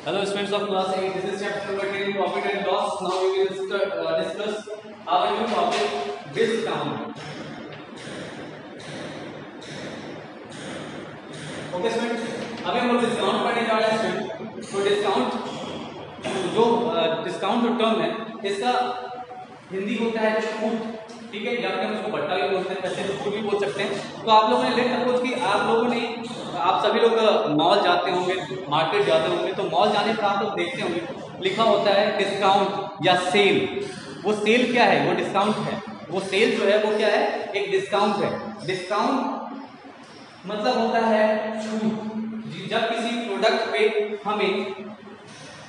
Hello students of class 8, this is chapter number 10, profit and loss. Now we will discuss our new topic, discount. Okay students, अभी हम लोग discount पढ़ने जा रहे हैं student. तो डिस्काउंट जो टर्म है इसका हिंदी होता है छूट, ठीक है, या फिर हम उसको बट्टा भी बोलते हैं, वैसे छूट भी बोल सकते हैं। तो आप लोगों ने लेट सपोज कि आप सभी लोग मॉल जाते होंगे, मार्केट जाते होंगे, तो मॉल जाने पर आप लोग देखते होंगे लिखा होता है डिस्काउंट या सेल। वो सेल क्या है? वो डिस्काउंट है। वो सेल जो है वो क्या है? एक डिस्काउंट है। डिस्काउंट मतलब होता है छूट। जब किसी प्रोडक्ट पे हमें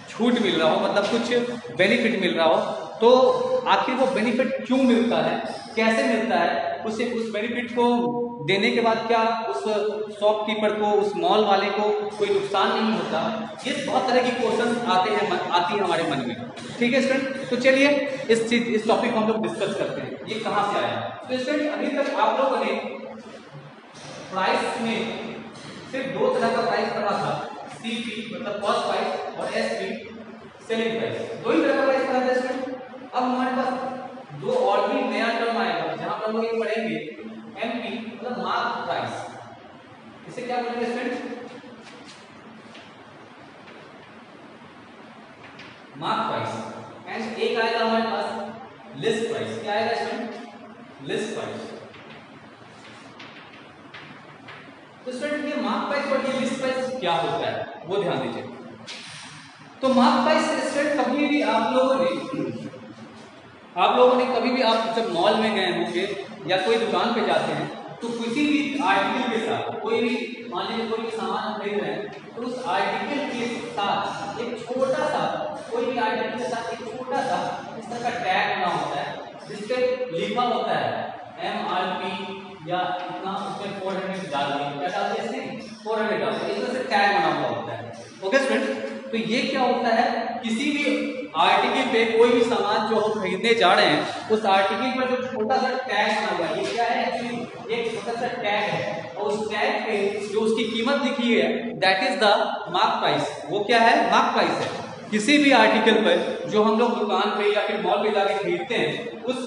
छूट मिल रहा हो, मतलब कुछ बेनिफिट मिल रहा हो, तो आखिर वो बेनिफिट क्यों मिलता है, कैसे मिलता है, उसे उस बेनिफिट को देने के बाद क्या उस शॉपकीपर को, उस मॉल वाले को कोई नुकसान नहीं होता। ये बहुत तरह की क्वेश्चन आती है हमारे मन में, ठीक है स्टूडेंट। तो चलिए इस टॉपिक को हम लोग डिस्कस करते हैं, ये कहाँ से आया। तो स्टूडेंट अभी तक आप लोगों ने प्राइस में सिर्फ दो तरह का प्राइस पढ़ा था, सीपी मतलब कॉस्ट प्राइस और एसपी सेलिंग प्राइस। दो ही तरह का प्राइस पढ़ा था स्टूडेंट। अब हमारे पास दो और भी नया टर्म आएगा जहां पर हम लोग ये पढ़ेंगे एमपी मतलब मार्क प्राइस। इसे क्या बोलेंगे स्टूडेंट? Mark price. एंड एक आएगा हमारे पास लिस्ट प्राइस। क्या आएगा स्टूडेंट? List price. तो स्टूडेंट ये मार्क प्राइस और ये लिस्ट प्राइस क्या होता है वो ध्यान दीजिए। तो मार्क प्राइस स्टूडेंट कभी भी आप लोगों ने कभी भी आप जब मॉल में गए होंगे या कोई दुकान पे जाते हैं तो किसी भी आर्टिकल के साथ, कोई भी मान लीजिए कोई भी सामान खरीद रहे हैं, तो उस आर्टिकल के साथ एक छोटा सा, कोई भी आर्टिकल के साथ एक छोटा सा इस तरह का टैग बना होता है जिसपे लिखा होता है MRP या इतना, उसमें 400 डाल दिए, क्या डालते हैं इसमें 400 डालते हैं, इस तरह से टैग बना हुआ होता है। ओके स्टूडेंट, तो ये क्या होता है, किसी भी आर्टिकल पे कोई भी सामान जो हम खरीदने जा रहे हैं उस आर्टिकल पर जो छोटा सा टैग बना हुआ है, ये क्या है? एक्चुअली एक छोटा सा टैग है और उस टैग पे जो उसकी कीमत लिखी है that is the mark price. वो क्या है? मार्क प्राइस है। किसी भी आर्टिकल पर जो हम लोग दुकान पे या फिर मॉल पे जाके खरीदते हैं उस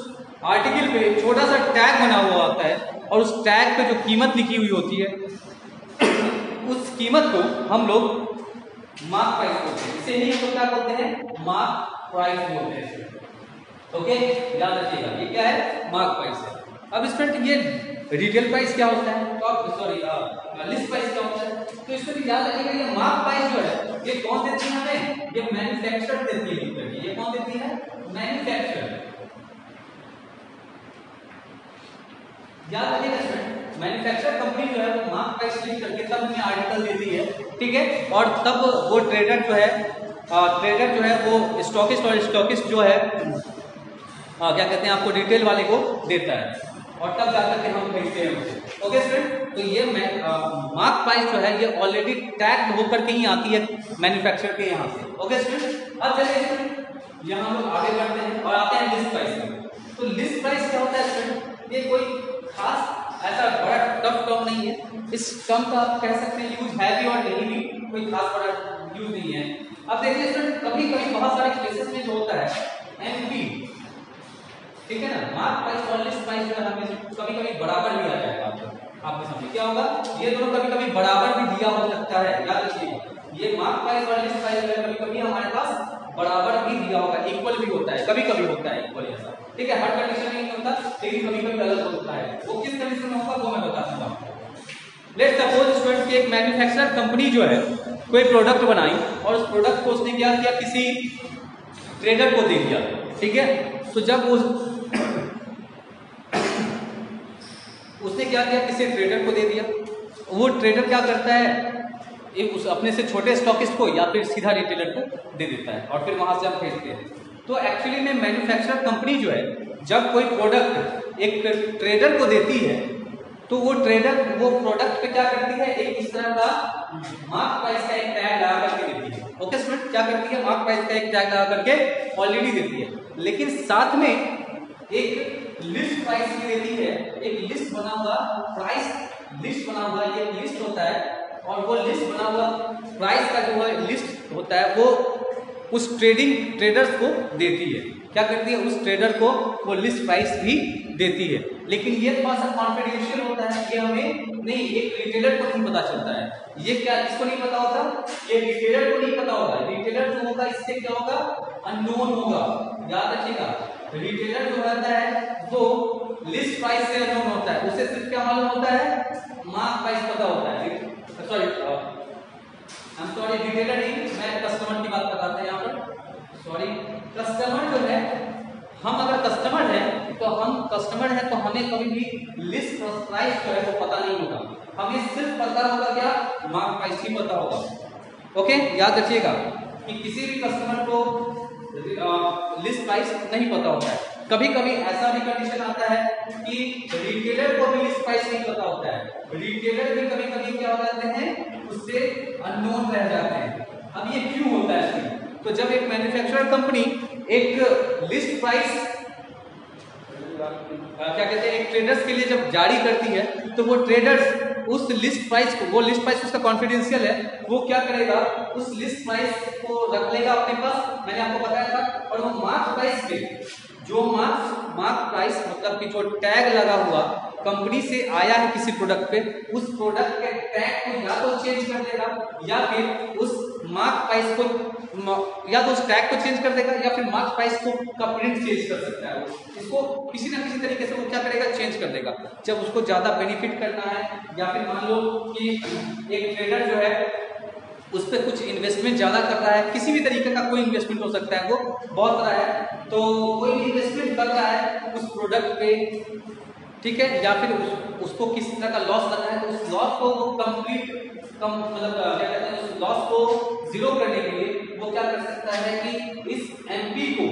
आर्टिकल पे छोटा सा टैग बना हुआ होता है और उस टैग पे जो कीमत लिखी हुई होती है उस कीमत को हम लोग मार्क प्राइस बोलते हैं। इसे ही हम क्या बोलते हैं? मार्क प्राइस बोलते हैं। ओके, याद रखिएगा ये क्या है? मार्क प्राइस है। अब स्टूडेंट ये रिटेल प्राइस क्या होता है, तो आप सॉरी लिस्ट प्राइस क्या होता है, तो इसको भी याद रखिएगा। ये मार्क प्राइस जो है ये कौन देती है हमें? ये मैन्युफैक्चरर देती है। ये कौन देती है? मैन्युफैक्चरर। याद रखिएगा स्टूडेंट, मैन्युफैक्चरर कंपनी जो है वो मार्क प्राइस लिख करके तब हमें आर्टिकल देती है, ठीक है, और तब वो ट्रेडर जो है वो स्टॉकिस्ट जो है क्या कहते हैं आपको, रिटेल वाले को देता है और तब जाकर के हम खरीदते हैं उसे। ओके स्टूडेंट, तो ये मार्क प्राइस जो है ये ऑलरेडी टैग होकर के ही आती है मैन्युफैक्चरर के यहाँ से। ओके स्टूडेंट, अब चलिए यहाँ हम लोग आगे बढ़ते हैं और आते हैं लिस्ट प्राइस में। तो लिस्ट प्राइस क्या होता है स्टूडेंट? ये कोई खास ऐसा बड़ा टफ टर्म नहीं है। इस टर्म का आप कह सकते हैं यूज है भी और नहीं भी, कोई खास बड़ा यूज नहीं है। अब देखिए स्टूडेंट, कभी कभी बहुत सारे केसेस में जो होता है एमपी, ठीक है ना, मार्क प्राइस और लिस्ट प्राइस जो हमें कभी कभी बराबर भी आ जाएगा। आपके सामने क्या होगा, ये दोनों कभी कभी बराबर भी दिया हो सकता है। याद रखिएगा ये मार्क प्राइस और लिस्ट प्राइस जो है कभी कभी हमारे पास बराबर भी दिया होगा, इक्वल भी होता है, कभी कभी होता है इक्वल ऐसा, ठीक है, हर कंडीशन में नहीं होता, लेकिन कभी कभी अलग होता है। वो किस कंडीशन में होगा वो मैं बताता हूँ आपको। लेट्स सपोज स्टूडेंट कि एक मैन्युफैक्चरर कंपनी जो है कोई प्रोडक्ट बनाई और उस प्रोडक्ट को उसने क्या किया, किसी ट्रेडर को दे दिया, ठीक है। तो जब उसने क्या किया, किसी ट्रेडर को दे दिया, वो ट्रेडर क्या करता है, उस अपने से छोटे स्टॉकिस्ट को या फिर सीधा रिटेलर को दे देता है और फिर वहां से हम खरीदते हैं। तो एक्चुअली में मैन्युफैक्चरर कंपनी जो है जब कोई प्रोडक्ट एक ट्रेडर को देती है तो वो ट्रेडर वो प्रोडक्ट पे क्या करती है, एक इस तरह का मार्क प्राइस का एक टैग लगा करके देती है। ओके स्टूडेंट, क्या करती है? मार्क प्राइस का एक टैग लगा करके ऑलरेडी देती है, लेकिन साथ में एक लिस्ट प्राइस भी देती है। एक लिस्ट बना हुआ प्राइस लिस्ट बना हुआ, ये लिस्ट होता है और वो लिस्ट बना हुआ प्राइस का जो है लिस्ट होता है वो उस ट्रेडर्स को देती है। क्या करती है? उस ट्रेडर को वो लिस्ट प्राइस भी देती है। लेकिन ये थोड़ा सा कॉन्फिडेंशियल होता है, ये हमें नहीं, एक रिटेलर को नहीं पता चलता है। ये क्या किसको नहीं पता होता? ये रिटेलर को नहीं पता होगा। रिटेलर जो होगा इससे क्या होगा? अननोन होगा। याद रखिएगा, रिटेलर जो रहता है वो लिस्ट प्राइस से अननोन होता है। उसे सिर्फ क्या मालूम होता है? मार्क प्राइस पता होता है। सॉरी रिटेलर नहीं, मैं कस्टमर की बात कर रहा था यहाँ पर। सॉरी, कस्टमर जो है, हम अगर कस्टमर हैं तो हमें कभी भी लिस्ट प्राइस जो है वो पता नहीं होगा। हमें सिर्फ पता होगा क्या? मार्क प्राइस ही पता होगा। ओके, याद रखिएगा कि किसी भी कस्टमर को लिस्ट प्राइस नहीं पता होता है। कभी कभी ऐसा भी कंडीशन आता है कि रिटेलर को भी लिस्ट प्राइस नहीं पता होता है। रिटेलर भी कभी कभी क्या हो जाते हैं? उससे अननोन रह जाते हैं। अब ये क्यों होता है? तो जब एक मैन्युफैक्चरर कंपनी एक लिस्ट प्राइस क्या कहते हैं, एक ट्रेडर्स के लिए जब जारी करती है तो वो ट्रेडर्स उस लिस्ट प्राइस को, वो लिस्ट प्राइस उसका कॉन्फिडेंशियल है, वो क्या करेगा? उस लिस्ट प्राइस को रख लेगा अपने पास, मैंने आपको बताया था। और वो मार्क प्राइस पे, जो मार्क प्राइस मतलब कि जो टैग लगा हुआ कंपनी से आया है किसी प्रोडक्ट पे, उस प्रोडक्ट के टैग को या तो चेंज कर देगा या फिर उस मार्क प्राइस को, या तो उस टैग को चेंज कर देगा या फिर मार्क प्राइस को का प्रिंट चेंज कर सकता है। इसको किसी ना किसी तरीके से वो क्या करेगा? चेंज कर देगा। जब उसको ज्यादा बेनिफिट करना है, या फिर मान लो कि एक ट्रेडर जो है उस पर कुछ इन्वेस्टमेंट ज्यादा कर रहा है, किसी भी तरीके का कोई इन्वेस्टमेंट हो सकता है, वो बहुत रहा है, तो कोई भी इन्वेस्टमेंट कर रहा है उस प्रोडक्ट पे, ठीक है, या फिर उसको किसी तरह का लॉस लगा है, तो उस लॉस को वो मतलब क्या कहते हैं, उस लॉस को जीरो करने के लिए वो क्या कर सकता है कि इस एमपी को,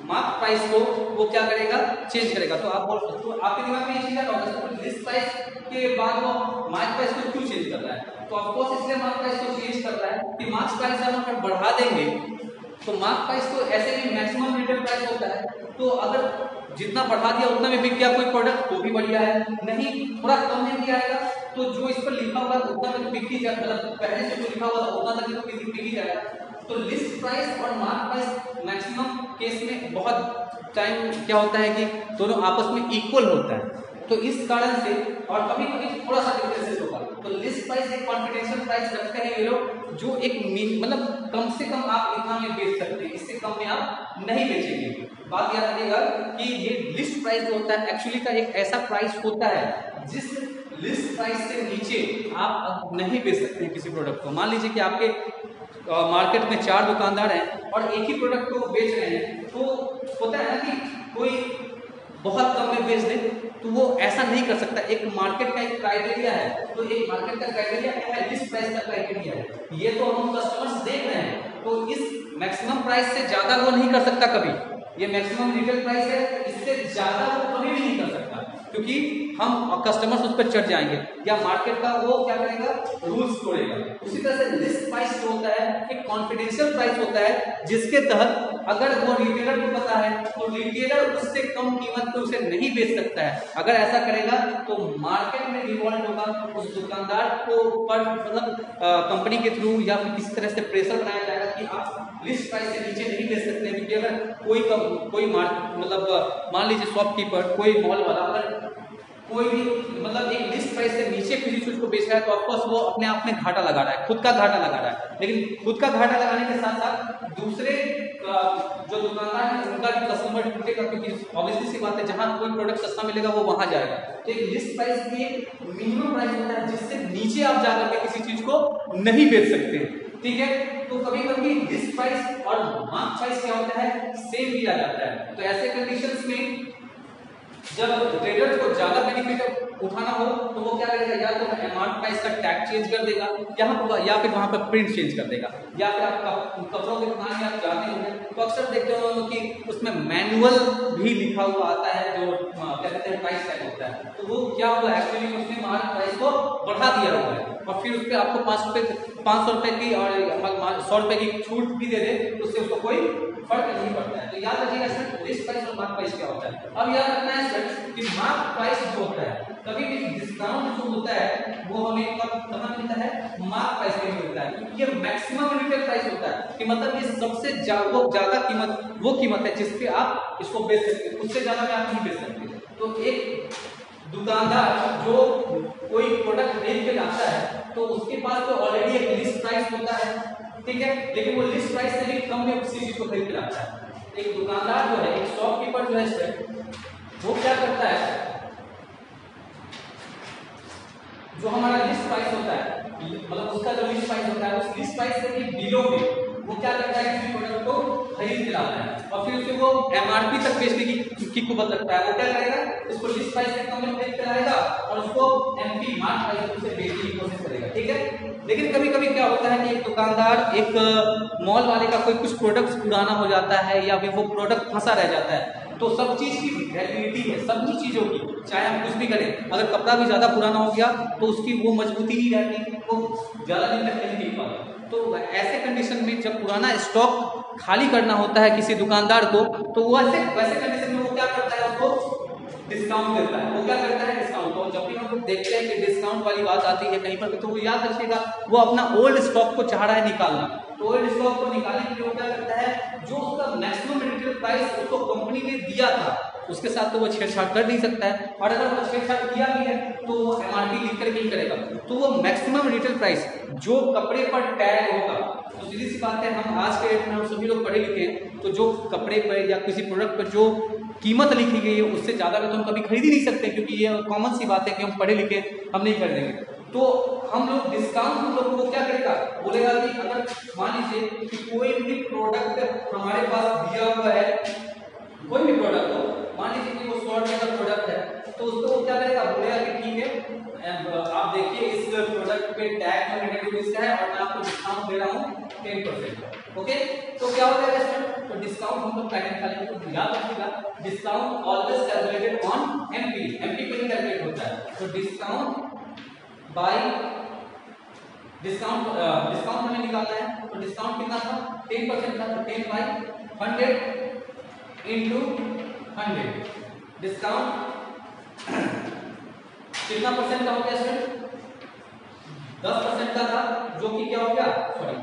मार्क प्राइस को वो क्या करेगा? चेंज करेगा। तो आप आपके दिमाग में ये चीज होगा तो लिस्ट प्राइस के बाद वो मार्क प्राइस को क्यों चेंज कर रहा है? तो ऑफकोर्स इसलिए मार्क प्राइस को चेंज कर रहा है कि मार्क प्राइस जब हम बढ़ा देंगे तो मार्क प्राइस तो ऐसे भी मैक्सिमम रिटेल प्राइस होता है, तो अगर जितना बढ़ा दिया उतना में बिक गया कोई प्रोडक्ट तो भी बढ़िया है, नहीं थोड़ा कम में भी आएगा तो जो इस पर लिखा हुआ है उतना में तो बिक ही जाएगा, मतलब पहले से जो लिखा हुआ था उतना तक तो बिक ही जाएगा। तो लिस्ट प्राइस और मार्क प्राइस मैक्सिमम केस में बहुत टाइम क्या होता है कि दोनों आपस में इक्वल होता है, तो इस कारण से, और कभी कभी थोड़ा सा डिफरेंसेस होगा। तो लिस्ट प्राइस एक कॉन्फिडेंशियल प्राइस रखते हैं ये लोग, जो एक मतलब कम से कम आप इतना में बेच सकते हैं, इससे कम में आप नहीं बेचेंगे। बात याद रखिएगा कि ये लिस्ट प्राइस जो होता है एक्चुअली का एक ऐसा प्राइस होता है जिस लिस्ट प्राइस से नीचे आप नहीं बेच सकते हैं किसी प्रोडक्ट को। मान लीजिए कि आपके मार्केट में 4 दुकानदार हैं और एक ही प्रोडक्ट को बेच रहे हैं, तो होता है ना कि कोई बहुत कम में बेच दे, तो वो ऐसा नहीं कर सकता। एक मार्केट का एक क्राइटेरिया है, तो एक मार्केट का क्राइटेरिया क्या है? लिस्ट प्राइस का क्राइटेरिया है। ये तो हम कस्टमर्स देख रहे हैं, तो इस मैक्सिमम प्राइस से ज्यादा वो नहीं कर सकता कभी। ये मैक्सिमम रिटेल प्राइस है, इससे ज्यादा वो कभी भी नहीं कर सकता, क्योंकि हम कस्टमर्स उस पर चढ़ जाएंगे या मार्केट का वो क्या करेगा? रूल्स तोड़ेगा। उसी तरह से लिस्ट प्राइस जो होता है एक कॉन्फिडेंशियल प्राइस होता है, जिसके तहत अगर वो रिटेलर को पता है तो रिटेलर उससे कम कीमत पे उसे नहीं बेच सकता है। अगर ऐसा करेगा तो मार्केट में रिवॉल्ट होगा, उस दुकानदार को पर मतलब कंपनी के थ्रू या फिर किसी तरह से प्रेशर बनाया जाएगा कि आप लिस्ट प्राइस से नीचे नहीं बेच सकते। क्योंकि अगर कोई मतलब मान लीजिए शॉपकीपर, कोई मॉल वाला अगर कोई भी मतलब एक लिस्ट प्राइस से नीचे किसी चीज को बेच रहा है तो ऑफकोर्स वो अपने आप में घाटा लगा रहा है, खुद का घाटा लगा रहा है। लेकिन खुद का घाटा लगाने के साथ साथ दूसरे जो दुकानदार है उनका भी कस्टमर टूटेगा, क्योंकि ऑब्वियसली सी बात है जहां कोई प्रोडक्ट सस्ता मिलेगा वो वहां जाएगा। तो एक लिस्ट प्राइस भी एक मिनिमम प्राइस होता है जिससे नीचे आप जाकर के किसी चीज को नहीं बेच सकते, ठीक है। तो कभी कभी लिस्ट प्राइस और मार्क प्राइस क्या होता है? सेम लिया जाता है। तो ऐसे कंडीशंस में जब ट्रेडर्स को ज्यादा बेनिफिट उठाना हो तो वो क्या करेगा? या तो मार्क प्राइस का टैग चेंज कर देगा या फिर वहां पर प्रिंट चेंज कर देगा, या फिर आप कपड़ों की दुकान में आप जाते होंगे तो अक्सर देखते हो कि उसमें मैनुअल भी लिखा हुआ आता है, जो क्या कहते हैं प्राइस टैग होता है। तो वो क्या हुआ? एक्चुअली उसने मार्क प्राइस को बढ़ा दिया हुआ है और फिर उस पर आपको 500 रुपए की और 100 रुपए की छूट भी दे दे, उससे उसको कोई फर्क नहीं पड़ता है। तो याद रखिएगा सर लिस्ट प्राइस और मार्क प्राइस क्या होता है। अब याद रखना है सर कि मार्क प्राइस जो होता है कभी भी डिस्काउंट जो होता है वो हमें कब कहाँ मिलता है, मार्क प्राइस पे मिलता है, क्योंकि ये मैक्सिमम रिटेल प्राइस होता है कि मतलब ये सबसे ज्यादा कीमत वो कीमत है जिस पे आप इसको बेच सकते हैं, उससे ज्यादा में आप नहीं बेच सकते। तो एक दुकानदार जो कोई प्रोडक्ट खरीद के लाता है तो उसके पास तो ऑलरेडी एक लिस्ट प्राइस होता है, ठीक है, लेकिन वो लिस्ट प्राइस से भी कम में उसी चीज को खरीद के लाता है। एक दुकानदार जो है, एक शॉपकीपर जो है वो क्या करता है, जो हमारा लिस्ट प्राइस होता है, मतलब उसका जो लिस्ट प्राइस होता है उस लिस्ट प्राइस से भी बिलो में वो क्या करता है, किसी प्रोडक्ट को खरीद के लाता है और फिर उसे वो एमआरपी तक बेचने की कुबत रखता है। वो क्या करेगा, उसको लिस्ट प्राइस से कम में खरीद के लाएगा और उसको एमपी मार्क प्राइस से बेचने की कोशिश करेगा, ठीक है। लेकिन कभी कभी क्या होता है कि एक दुकानदार एक मॉल वाले का कोई कुछ प्रोडक्ट पुराना हो जाता है या फिर वो प्रोडक्ट फंसा रह जाता है, तो सब चीज की वैलिडिटी है, सभी चीजों की, चाहे हम कुछ भी करें, अगर कपड़ा भी ज्यादा पुराना हो गया तो उसकी वो मजबूती नहीं रहती, वो ज्यादा दिन तक नहीं टिक पाता। तो ऐसे कंडीशन में जब पुराना स्टॉक खाली करना होता है किसी दुकानदार को, तो वो वैसे कंडीशन में वो क्या करता है, उसको डिस्काउंट देता है। वो क्या करता है, डिस्काउंट। तो जब भी हम लोग देखते हैं कि डिस्काउंट वाली बात आती है कहीं पर, तो वो याद रखिएगा वो अपना ओल्ड स्टॉक को चाह रहा है निकालना। तो ओल्ड स्टॉक को निकालने के लिए वो क्या करता है, जो उसका मैक्सिमम रिटेल प्राइस उसको कंपनी ने दिया था उसके साथ तो वो छेड़छाड़ कर नहीं सकता है, और अगर वो छेड़छाड़ किया भी है तो वो एमआरपी लिख करके ही करेगा। तो वो मैक्सिमम रिटेल प्राइस जो कपड़े पर टैग होगा, तो सीधी सी बात है, हम आज के डेट में हम सभी लोग पढ़े लिखे हैं, तो जो कपड़े पर या किसी प्रोडक्ट पर जो कीमत लिखी गई है उससे ज्यादा में तो हम कभी खरीद ही नहीं सकते, क्योंकि ये कॉमन सी बात है कि हम पढ़े लिखे हम नहीं खरीदेंगे। तो हम लोग डिस्काउंट हम लोग को क्या करेगा, बोलेगा कि अगर मान लीजिए कि कोई भी प्रोडक्ट हमारे पास दिया हुआ है, कोई भी प्रोडक्ट हो, मान लीजिए कि वो 100 रुपए का प्रोडक्ट है, तो उसको वो क्या करेगा, बोलेगा कि ठीक है आप देखिए इस प्रोडक्ट पे टैग में नेगेटिव इसका है और मैं आपको डिस्काउंट दे रहा हूँ 10%। ओके, तो क्या होता है स्टूडेंट, तो डिस्काउंट हम लोग पहले निकालेंगे। तो याद रखिएगा discount always calculated on MP, MP पे ही कैलकुलेट होता है। तो डिस्काउंट बाय डिस्काउंट हमें निकालना है, तो डिस्काउंट कितना था, 10% था, तो 10 बाय 100 इंटू 100। डिस्काउंट कितना परसेंट का हो गया स्टूडेंट, 10% का था, जो कि क्या हो गया, सॉरी,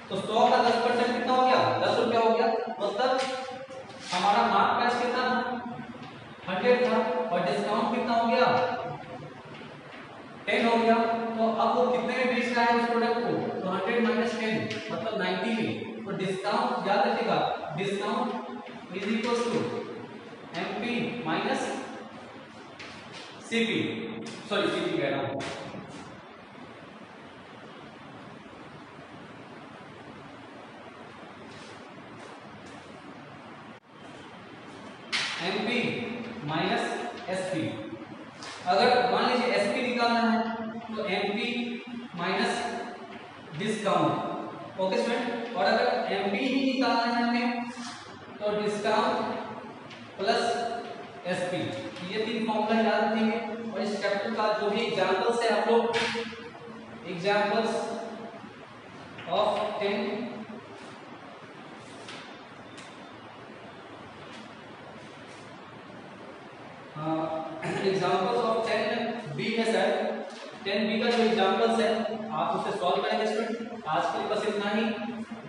तो 100 का 10% कितना हो गया, 10 रुपया हो गया। मतलब हमारा मार्क प्राइस कितना था, 100 था, और डिस्काउंट कितना हो गया, 10 हो गया। तो अब वो कितने में बेच रहा है उस प्रोडक्ट को, तो 100 माइनस 10 मतलब 90 में। तो डिस्काउंट याद रखिएगा, discount is equal to MP minus CP, sorry CP कह रहा हूं, एमपी माइनस एसपी। अगर मान लीजिए एसपी निकालना है तो MP minus discount, okay student. और अगर एमपी ही निकालना है हमें तो डिस्काउंट प्लस एसपी। ये 3 फॉर्मूला याद रखेंगे। और इस चैप्टर का जो भी एग्जांपल्स है आप लोग examples of 10 examples of 10 B है सर, 10 बी का जो एग्जांपल्स है आप उसे सॉल्व करेंगे स्टूडेंट। आज के लिए बस इतना ही।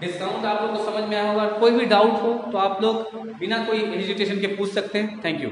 डिस्काउंट आप लोग को समझ में आया होगा, कोई भी डाउट हो तो आप लोग बिना कोई हेजिटेशन के पूछ सकते हैं। Thank you.